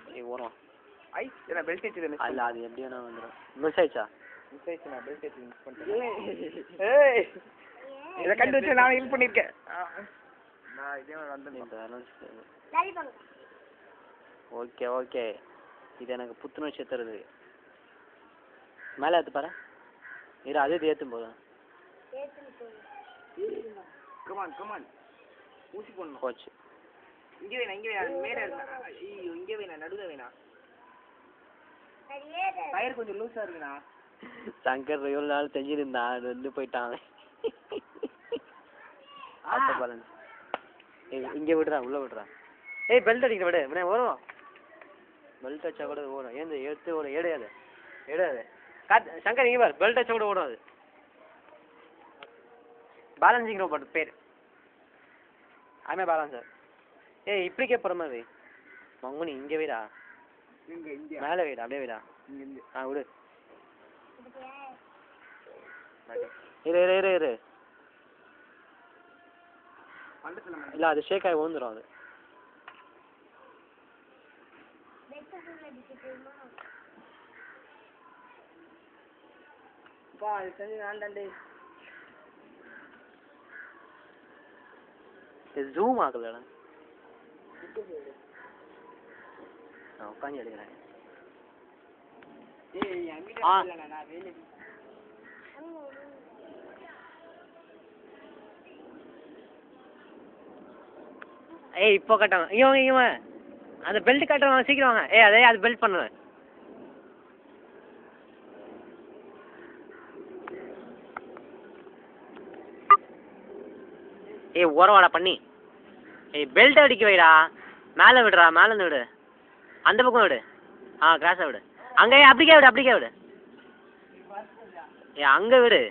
நீ ஓரம் ஐ என்ன பெல்ட் ஏத்தி அல்ல அது எப்படி வேணா வந்துடும் மிஸ் ஆயிடுச்சா மிஸ் ஆயிடுச்சு நான் பெல்ட் ஏத்தி மிஸ் பண்ணிட்டேன் ஏய் இத கண்டு வச்சு நான் ஹெல்ப் பண்ணிருக்கேன் நான் இதே மாதிரி வந்தேன் ஓகே ஓகே இது எனக்கு புத்துணர்ச்சி தருது மேலே ஏற்று பாரு இரு அதே ஏற்றும் போதும் கமான் கமான் ஊசி போடணும் போச்சு இங்கே வேணா மேலே ஐயோ இங்கே வேணா நடுவில் வேணா டயர் கொஞ்சம் லூஸா இருக்குண்ணா சங்கர் எவ்வளோ நாள் தெரிஞ்சிருந்தான் அது வந்து போயிட்டான் இங்கே விடுறா உள்ள விடுறா ஏய் பெல்ட் அடிக்கிற விடு இவனே வரும் பெல்ட் அடிச்சா கூட ஓடும் ஏந்து எடுத்து ஓடும் ஏடையாது காத்து சங்கர் இங்கே பாரு பெல்ட் அடிச்சா கூட ஓடும் அது பேலன்சிங் ரோபோட் பேர் ஆமே பேலன்ஸர் ஏய் இப்படிக்கே போகிற மாதிரி மங்குனி இங்கே வைடா மேலே வைடா அப்படியே வைடா ஆ விடு இரு இல்லை அது ஷேக் ஆகி ஓந்துடும் அது ஜூம் ஆகலடா நான் உட்காந்து எடுக்கிறேன் ஏய் இப்போ கட்டாங்க இவன் அந்த பெல்ட் கட்டுறவங்க சீக்கிரம் வாங்க ஏய் அதே அது பெல்ட் பண்ணுவேன் ஏய் ஓரவாடா பண்ணி ஏய் பெல்ட் அடிக்க வைடா மேலே விடுறா மேலேருந்து விடு அந்த பக்கம் விடு ஆ கிராஸாக விடு அங்கே அப்படிக்கே விடு ஏ அங்கே விடு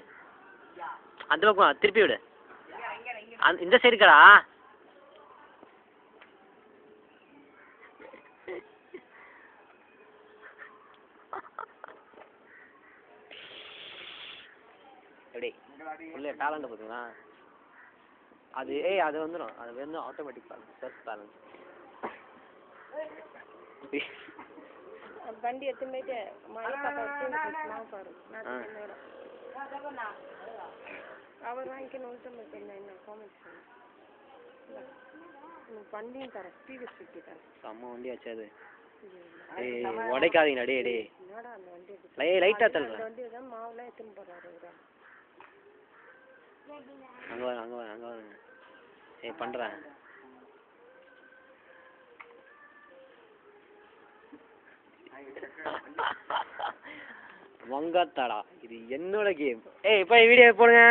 அந்த பக்கம் திருப்பி விடு இந்த சைடு கடா எப்படி உள்ள டேலண்ட் பார்த்தீங்களா அது அது வந்துடும் அது வந்து ஆட்டோமேட்டிக் பேலன்ஸ் செல்ஃப் பேலன்ஸ் வண்டி எடுத்துன்னு போயிட்டு மழை அவர் வாங்கிக்கணும் என்ன காமெண்ட்ஸ் வண்டியும் தரேன் டிவிஎஸ் 50 தரேன் செம்ம வண்டியாச்சு அது உடைக்காதீங்க டே என்னடா அந்த வண்டி லைட்டாக தள்ளுறேன் அந்த வண்டி தான் மாவுலாம் எடுத்துன்னு போறாரு அங்கே வாங்க பண்ணுறேன் வங்காத்தாடா இது என்னோட கேம் இப்போ வீடியோ போடுங்க